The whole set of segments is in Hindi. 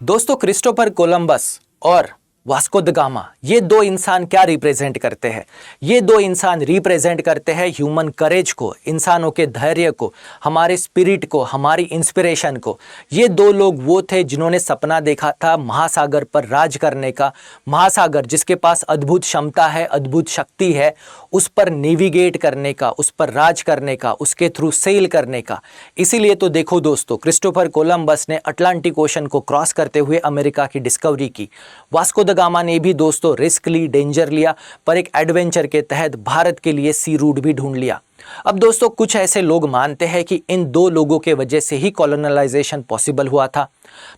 दोस्तों, क्रिस्टोफर कोलंबस और वास्को द गामा, ये दो इंसान क्या रिप्रेजेंट करते हैं? ये दो इंसान रिप्रेजेंट करते हैं ह्यूमन करेज को, इंसानों के धैर्य को, हमारे स्पिरिट को, हमारी इंस्पिरेशन को। ये दो लोग वो थे जिन्होंने सपना देखा था महासागर पर राज करने का। महासागर जिसके पास अद्भुत क्षमता है, अद्भुत शक्ति है, उस पर नेविगेट करने का, उस पर राज करने का, उसके थ्रू सेल करने का। इसीलिए तो देखो दोस्तों, क्रिस्टोफर कोलंबस ने अटलांटिक ओशन को क्रॉस करते हुए अमेरिका की डिस्कवरी की। वास्को द गामा ने भी दोस्तों रिस्क ली, डेंजर लिया, पर एक एडवेंचर के तहत भारत के लिए सी रूट भी ढूंढ लिया। अब दोस्तों, कुछ ऐसे लोग मानते हैं कि इन दो लोगों के वजह से ही कॉलोनलाइजेशन पॉसिबल हुआ था।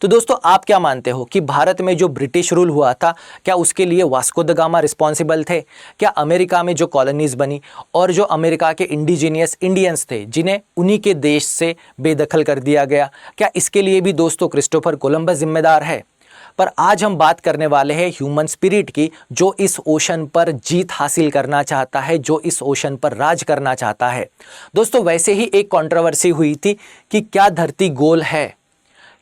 तो दोस्तों, आप क्या मानते हो कि भारत में जो ब्रिटिश रूल हुआ था, क्या उसके लिए वास्को द गामा रिस्पॉन्सिबल थे? क्या अमेरिका में जो कॉलोनीज बनी और जो अमेरिका के इंडिजीनियस इंडियंस थे, जिन्हें उन्हीं के देश से बेदखल कर दिया गया, क्या इसके लिए भी दोस्तों क्रिस्टोफर कोलंबस जिम्मेदार है? पर आज हम बात करने वाले हैं ह्यूमन स्पिरिट की, जो इस ओशन पर जीत हासिल करना चाहता है, जो इस ओशन पर राज करना चाहता है। दोस्तों, वैसे ही एक कंट्रोवर्सी हुई थी कि क्या धरती गोल है,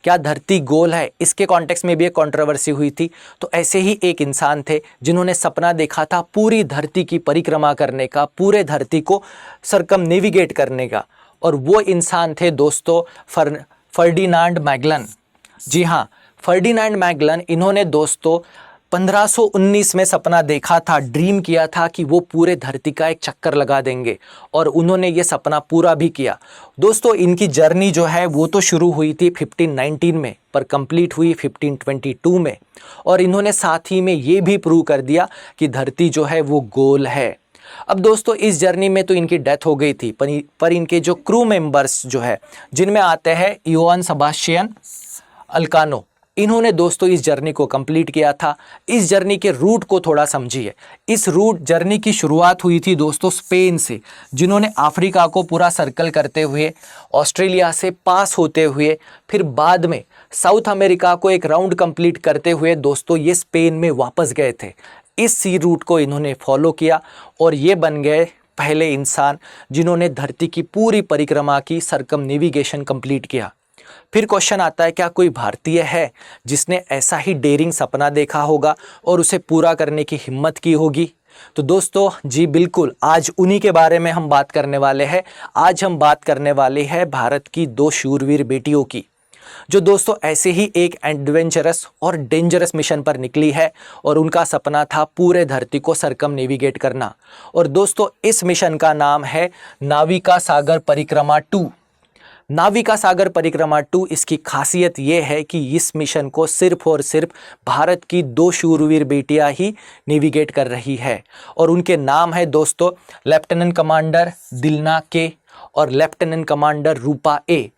क्या धरती गोल है, इसके कॉन्टेक्स्ट में भी एक कंट्रोवर्सी हुई थी। तो ऐसे ही एक इंसान थे जिन्होंने सपना देखा था पूरी धरती की परिक्रमा करने का, पूरे धरती को सरकम नेविगेट करने का, और वो इंसान थे दोस्तों फर्डिनांड मैगलन। जी हाँ, फर्डिनांड मैगलन, इन्होंने दोस्तों 1519 में सपना देखा था, ड्रीम किया था कि वो पूरे धरती का एक चक्कर लगा देंगे, और उन्होंने ये सपना पूरा भी किया। दोस्तों, इनकी जर्नी जो है वो तो शुरू हुई थी 1519 में, पर कंप्लीट हुई 1522 में, और इन्होंने साथ ही में ये भी प्रूव कर दिया कि धरती जो है वो गोल है। अब दोस्तों, इस जर्नी में तो इनकी डेथ हो गई थी, पर इनके जो क्रू मेंबर्स जो है, जिनमें आते हैं योहान सेबास्टियन एल्कानो, इन्होंने दोस्तों इस जर्नी को कंप्लीट किया था। इस जर्नी के रूट को थोड़ा समझिए। इस रूट जर्नी की शुरुआत हुई थी दोस्तों स्पेन से, जिन्होंने अफ्रीका को पूरा सर्कल करते हुए, ऑस्ट्रेलिया से पास होते हुए, फिर बाद में साउथ अमेरिका को एक राउंड कंप्लीट करते हुए दोस्तों ये स्पेन में वापस गए थे। इस सी रूट को इन्होंने फॉलो किया और ये बन गए पहले इंसान जिन्होंने धरती की पूरी परिक्रमा की, सरकम नेविगेशन कंप्लीट किया। फिर क्वेश्चन आता है, क्या कोई भारतीय है जिसने ऐसा ही डेयरिंग सपना देखा होगा और उसे पूरा करने की हिम्मत की होगी? तो दोस्तों जी बिल्कुल, आज उन्हीं के बारे में हम बात करने वाले हैं। आज हम बात करने वाले हैं भारत की दो शूरवीर बेटियों की, जो दोस्तों ऐसे ही एक एडवेंचरस और डेंजरस मिशन पर निकली है, और उनका सपना था पूरे धरती को सरकम नेविगेट करना। और दोस्तों, इस मिशन का नाम है नाविका सागर परिक्रमा 2। नाविका सागर परिक्रमा 2, इसकी खासियत यह है कि इस मिशन को सिर्फ और सिर्फ भारत की दो शूरवीर बेटियां ही नेविगेट कर रही है, और उनके नाम है दोस्तों लेफ्टिनेंट कमांडर दिलना के और लेफ्टिनेंट कमांडर रूपा ए।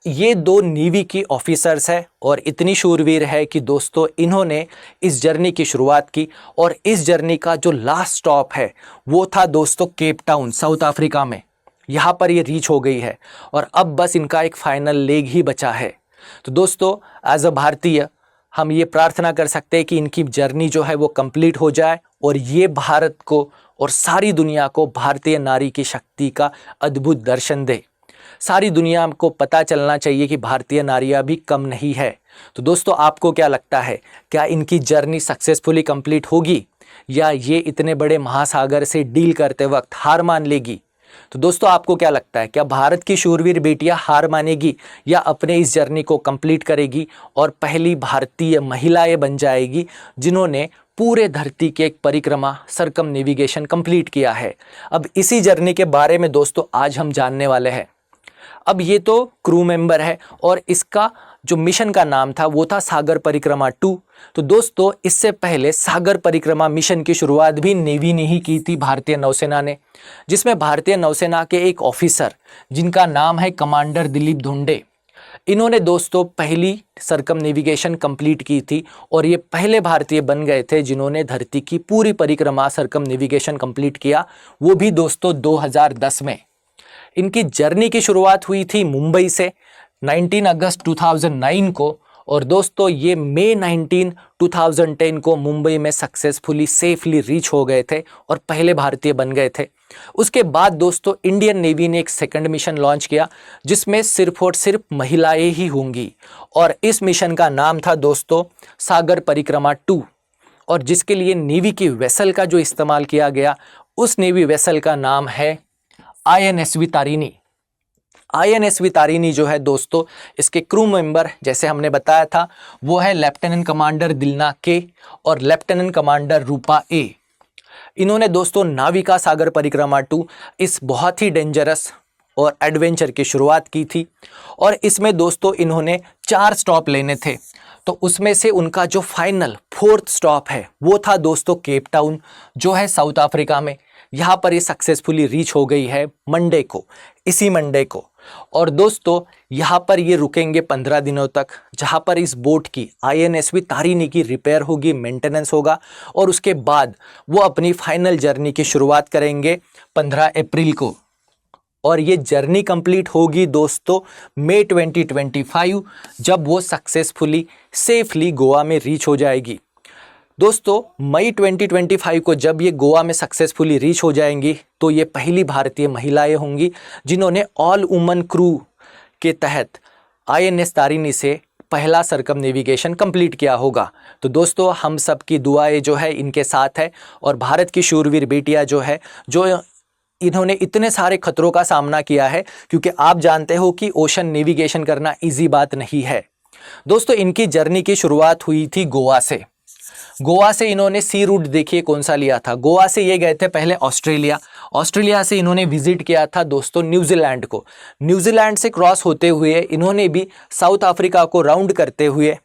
ये दो नेवी की ऑफिसर्स हैं और इतनी शूरवीर है कि दोस्तों इन्होंने इस जर्नी की शुरुआत की, और इस जर्नी का जो लास्ट स्टॉप है वो था दोस्तों केप टाउन, साउथ अफ्रीका में। यहाँ पर ये रीच हो गई है, और अब बस इनका एक फाइनल लेग ही बचा है। तो दोस्तों, एज अ भारतीय हम ये प्रार्थना कर सकते हैं कि इनकी जर्नी जो है वो कंप्लीट हो जाए, और ये भारत को और सारी दुनिया को भारतीय नारी की शक्ति का अद्भुत दर्शन दे। सारी दुनिया को पता चलना चाहिए कि भारतीय नारियां भी कम नहीं है। तो दोस्तों, आपको क्या लगता है, क्या इनकी जर्नी सक्सेसफुली कंप्लीट होगी, या ये इतने बड़े महासागर से डील करते वक्त हार मान लेगी? तो दोस्तों, आपको क्या लगता है, क्या भारत की शूरवीर बेटियां हार मानेगी, या अपने इस जर्नी को कंप्लीट करेगी और पहली भारतीय महिलाएं बन जाएगी जिन्होंने पूरे धरती की एक परिक्रमा, सरकम नेविगेशन कंप्लीट किया है? अब इसी जर्नी के बारे में दोस्तों आज हम जानने वाले हैं। अब ये तो क्रू मेंबर है, और इसका जो मिशन का नाम था वो था सागर परिक्रमा 2। तो दोस्तों, इससे पहले सागर परिक्रमा मिशन की शुरुआत भी नेवी ने ही की थी, भारतीय नौसेना ने, जिसमें भारतीय नौसेना के एक ऑफिसर जिनका नाम है कमांडर दिलीप धुंडे, इन्होंने दोस्तों पहली सरकम नेविगेशन कंप्लीट की थी, और ये पहले भारतीय बन गए थे जिन्होंने धरती की पूरी परिक्रमा, सरकम नेविगेशन कंप्लीट किया, वो भी दोस्तों 2010 में। इनकी जर्नी की शुरुआत हुई थी मुंबई से 19 अगस्त 2009 को, और दोस्तों ये मई 19, 2010 को मुंबई में सक्सेसफुली सेफली रीच हो गए थे और पहले भारतीय बन गए थे। उसके बाद दोस्तों इंडियन नेवी ने एक सेकंड मिशन लॉन्च किया जिसमें सिर्फ और सिर्फ महिलाएं ही होंगी, और इस मिशन का नाम था दोस्तों सागर परिक्रमा 2, और जिसके लिए नेवी की वेसल का जो इस्तेमाल किया गया उस नेवी वेसल का नाम है INSV तारिणी। INSV तारिणी जो है दोस्तों, इसके क्रू मेंबर जैसे हमने बताया था वो है लेफ्टिनेंट कमांडर दिलनाग के और लेफ्टिनेंट कमांडर रूपा ए। इन्होंने दोस्तों नाविका सागर परिक्रमा 2 इस बहुत ही डेंजरस और एडवेंचर की शुरुआत की थी, और इसमें दोस्तों इन्होंने 4 स्टॉप लेने थे। तो उसमें से उनका जो फाइनल 4th स्टॉप है वो था दोस्तों केप टाउन जो है साउथ अफ्रीका में। यहाँ पर ये सक्सेसफुली रीच हो गई है मंडे को, इसी मंडे को। और दोस्तों यहाँ पर ये रुकेंगे 15 दिनों तक, जहाँ पर इस बोट की INSV तारिणी की रिपेयर होगी, मेंटेनेंस होगा, और उसके बाद वो अपनी फाइनल जर्नी की शुरुआत करेंगे 15 अप्रैल को। और ये जर्नी कंप्लीट होगी दोस्तों मई 2025, जब वो सक्सेसफुली सेफली गोवा में रीच हो जाएगी। दोस्तों मई 2025 को जब ये गोवा में सक्सेसफुली रीच हो जाएंगी तो ये पहली भारतीय महिलाएं होंगी जिन्होंने ऑल वुमन क्रू के तहत INS तारिणी से पहला सर्कम नेविगेशन कंप्लीट किया होगा। तो दोस्तों हम सब की दुआएं जो है इनके साथ है, और भारत की शूरवीर बेटियां जो है जो इन्होंने इतने सारे खतरों का सामना किया है, क्योंकि आप जानते हो कि ओशन नेविगेशन करना इजी बात नहीं है। दोस्तों इनकी जर्नी की शुरुआत हुई थी गोवा से। गोवा से इन्होंने सी रूट देखिए कौन सा लिया था। गोवा से ये गए थे पहले ऑस्ट्रेलिया, ऑस्ट्रेलिया से इन्होंने विजिट किया था दोस्तों न्यूजीलैंड को। न्यूजीलैंड से क्रॉस होते हुए इन्होंने भी साउथ अफ्रीका को राउंड करते हुए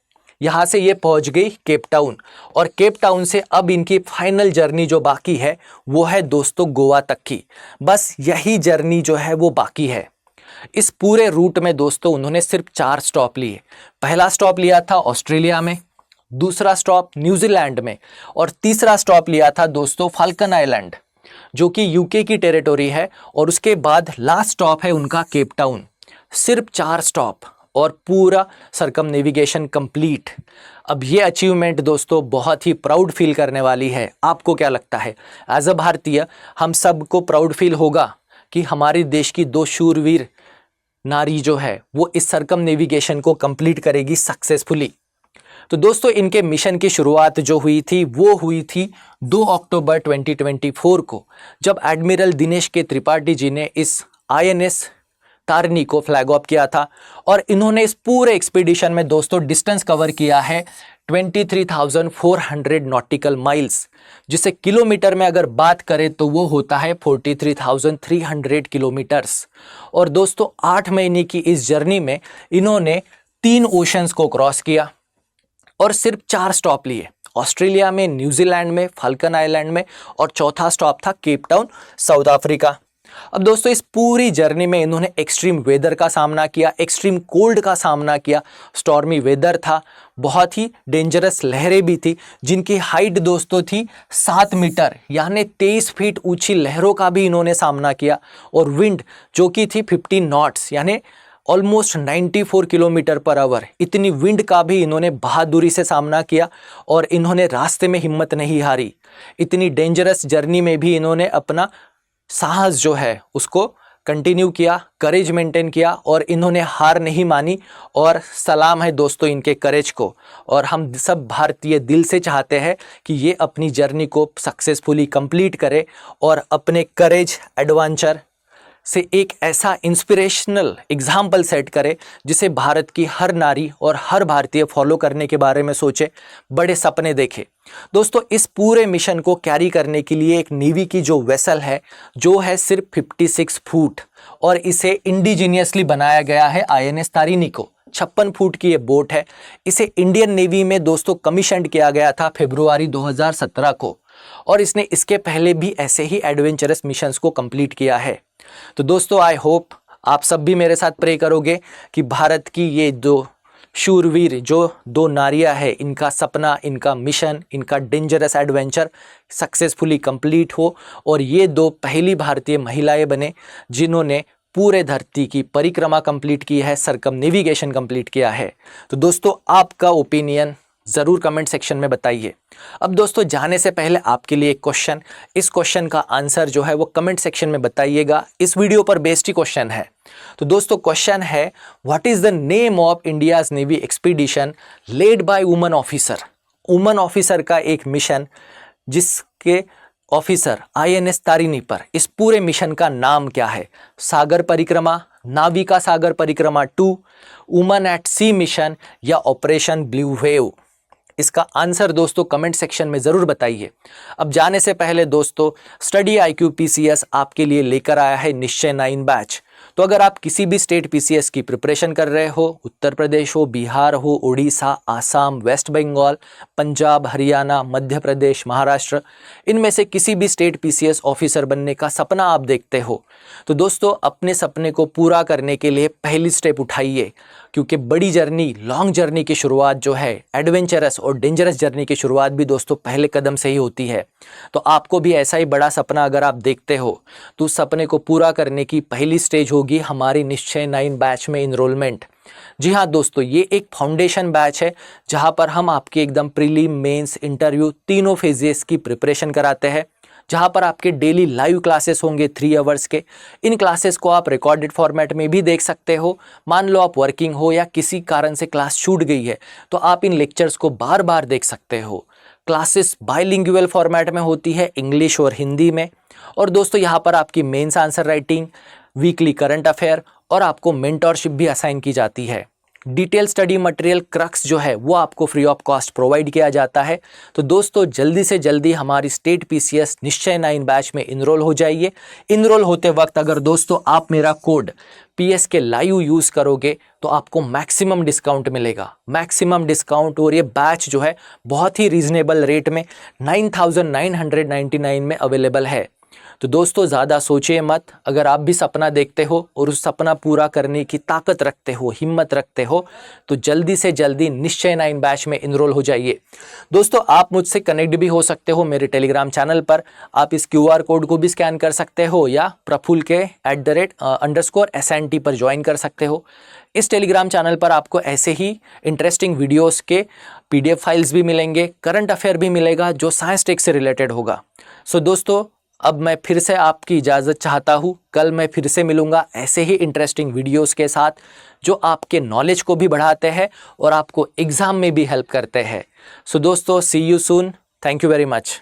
यहाँ से ये पहुँच गई केप टाउन, और केप टाउन से अब इनकी फाइनल जर्नी जो बाकी है वो है दोस्तों गोवा तक की। बस यही जर्नी जो है वो बाकी है। इस पूरे रूट में दोस्तों उन्होंने सिर्फ 4 स्टॉप लिए। पहला स्टॉप लिया था ऑस्ट्रेलिया में, दूसरा स्टॉप न्यूजीलैंड में, और तीसरा स्टॉप लिया था दोस्तों फाल्कन आइलैंड जो कि UK की टेरिटोरी है, और उसके बाद लास्ट स्टॉप है उनका केप टाउन। सिर्फ 4 स्टॉप और पूरा सर्कम नेविगेशन कंप्लीट। अब ये अचीवमेंट दोस्तों बहुत ही प्राउड फील करने वाली है। आपको क्या लगता है? एज अ भारतीय हम सबको प्राउड फील होगा कि हमारे देश की 2 शूरवीर नारी जो है वो इस सर्कम नेविगेशन को कंप्लीट करेगी सक्सेसफुली। तो दोस्तों इनके मिशन की शुरुआत जो हुई थी वो हुई थी 2 अक्टूबर 2024 को, जब एडमिरल दिनेश के त्रिपाठी जी ने इस INS तारिणी को फ्लैग ऑफ किया था। और इन्होंने इस पूरे एक्सपीडिशन में दोस्तों डिस्टेंस कवर किया है 23,400 नॉटिकल माइल्स, जिसे किलोमीटर में अगर बात करें तो वो होता है 43,300 किलोमीटर्स। और दोस्तों 8 महीने की इस जर्नी में इन्होंने 3 ओशंस को क्रॉस किया और सिर्फ 4 स्टॉप लिए, ऑस्ट्रेलिया में, न्यूजीलैंड में, फाल्कन आइलैंड में, और चौथा स्टॉप था केप टाउन साउथ अफ्रीका। अब दोस्तों इस पूरी जर्नी में इन्होंने एक्सट्रीम वेदर का सामना किया, एक्सट्रीम कोल्ड का सामना किया, स्टॉर्मी वेदर था, बहुत ही डेंजरस लहरें भी थी जिनकी हाइट दोस्तों थी 7 मीटर यानी 23 फीट ऊंची लहरों का भी इन्होंने सामना किया, और विंड जो कि थी 15 नॉट्स यानी ऑलमोस्ट 94 किलोमीटर पर आवर, इतनी विंड का भी इन्होंने बहादुरी से सामना किया, और इन्होंने रास्ते में हिम्मत नहीं हारी। इतनी डेंजरस जर्नी में भी इन्होंने अपना साहस जो है उसको कंटिन्यू किया, करेज मेंटेन किया, और इन्होंने हार नहीं मानी। और सलाम है दोस्तों इनके करेज को, और हम सब भारतीय दिल से चाहते हैं कि ये अपनी जर्नी को सक्सेसफुली कंप्लीट करे और अपने करेज एडवेंचर से एक ऐसा इंस्पिरेशनल एग्जाम्पल सेट करे जिसे भारत की हर नारी और हर भारतीय फॉलो करने के बारे में सोचे, बड़े सपने देखे। दोस्तों इस पूरे मिशन को कैरी करने के लिए एक नेवी की जो वेसल है जो है सिर्फ 56 फुट, और इसे इंडिजीनियसली बनाया गया है INS तारिणी को। 56 फुट की ये बोट है। इसे इंडियन नेवी में दोस्तों कमीशन्ड किया गया था फरवरी 2017 को, और इसने इसके पहले भी ऐसे ही एडवेंचरस मिशंस को कंप्लीट किया है। तो दोस्तों आई होप आप सब भी मेरे साथ प्रे करोगे कि भारत की ये 2 शूरवीर जो 2 नारियां हैं, इनका सपना, इनका मिशन, इनका डेंजरस एडवेंचर सक्सेसफुली कंप्लीट हो, और ये 2 पहली भारतीय महिलाएं बने जिन्होंने पूरे धरती की परिक्रमा कंप्लीट की है, सर्कमनेविगेशन कंप्लीट किया है। तो दोस्तों आपका ओपिनियन ज़रूर कमेंट सेक्शन में बताइए। अब दोस्तों जाने से पहले आपके लिए एक क्वेश्चन, इस क्वेश्चन का आंसर जो है वो कमेंट सेक्शन में बताइएगा। इस वीडियो पर बेस्ड ही क्वेश्चन है। तो दोस्तों क्वेश्चन है, what is the name of India's navy expedition led by woman officer. Woman officer का एक मिशन जिसके ऑफिसर INS तारिणी पर, इस पूरे मिशन का नाम क्या है? सागर परिक्रमा, नाविका सागर परिक्रमा 2, वुमन एट सी मिशन या ऑपरेशन ब्लू वेव? इसका आंसर दोस्तों कमेंट सेक्शन में ज़रूर बताइए। अब जाने से पहले दोस्तों स्टडी IQ PCS आपके लिए लेकर आया है निश्चय 9 बैच। तो अगर आप किसी भी स्टेट PCS की प्रिपरेशन कर रहे हो, उत्तर प्रदेश हो, बिहार हो, उड़ीसा, आसाम, वेस्ट बंगाल, पंजाब, हरियाणा, मध्य प्रदेश, महाराष्ट्र, इनमें से किसी भी स्टेट PCS ऑफिसर बनने का सपना आप देखते हो, तो दोस्तों अपने सपने को पूरा करने के लिए पहली स्टेप उठाइए। क्योंकि बड़ी जर्नी, लॉन्ग जर्नी की शुरुआत जो है, एडवेंचरस और डेंजरस जर्नी की शुरुआत भी दोस्तों पहले कदम से ही होती है। तो आपको भी ऐसा ही बड़ा सपना अगर आप देखते हो तो उस सपने को पूरा करने की पहली स्टेज होगी हमारी निश्चय 9 बैच में इनरोलमेंट। जी हाँ दोस्तों, ये एक फाउंडेशन बैच है जहाँ पर हम आपके एकदम प्रीलिम, मेंस, इंटरव्यू तीनों फेजेस की प्रिपरेशन कराते हैं, जहाँ पर आपके डेली लाइव क्लासेस होंगे 3 आवर्स के। इन क्लासेस को आप रिकॉर्डेड फॉर्मेट में भी देख सकते हो। मान लो आप वर्किंग हो या किसी कारण से क्लास छूट गई है तो आप इन लेक्चर्स को बार बार देख सकते हो। क्लासेस बाइलिंगुअल फॉर्मेट में होती है, इंग्लिश और हिंदी में। और दोस्तों यहाँ पर आपकी mains answer writing, weekly current affair और आपको मेंटरशिप भी असाइन की जाती है। डिटेल स्टडी मटेरियल क्रक्स जो है वो आपको फ्री ऑफ कॉस्ट प्रोवाइड किया जाता है। तो दोस्तों जल्दी से जल्दी हमारी स्टेट PCS निश्चय 9 बैच में इनरोल हो जाइए। इनरोल होते वक्त अगर दोस्तों आप मेरा कोड PSK लाइव यूज़ करोगे तो आपको मैक्सिमम डिस्काउंट मिलेगा, मैक्सिमम डिस्काउंट। और ये बैच जो है बहुत ही रीजनेबल रेट में 9,999 में अवेलेबल है। तो दोस्तों ज़्यादा सोचिए मत। अगर आप भी सपना देखते हो और उस सपना पूरा करने की ताकत रखते हो, हिम्मत रखते हो, तो जल्दी से जल्दी निश्चय 9 बैच में इनरोल हो जाइए। दोस्तों आप मुझसे कनेक्ट भी हो सकते हो मेरे टेलीग्राम चैनल पर। आप इस QR कोड को भी स्कैन कर सकते हो या प्रफुल के @_SNT पर ज्वाइन कर सकते हो। इस टेलीग्राम चैनल पर आपको ऐसे ही इंटरेस्टिंग वीडियोज़ के PDF फाइल्स भी मिलेंगे, करंट अफेयर भी मिलेगा जो साइंस टेक से रिलेटेड होगा। सो दोस्तों अब मैं फिर से आपकी इजाज़त चाहता हूँ। कल मैं फिर से मिलूँगा ऐसे ही इंटरेस्टिंग वीडियोस के साथ जो आपके नॉलेज को भी बढ़ाते हैं और आपको एग्ज़ाम में भी हेल्प करते हैं। सो दोस्तों see you soon. Thank you very much.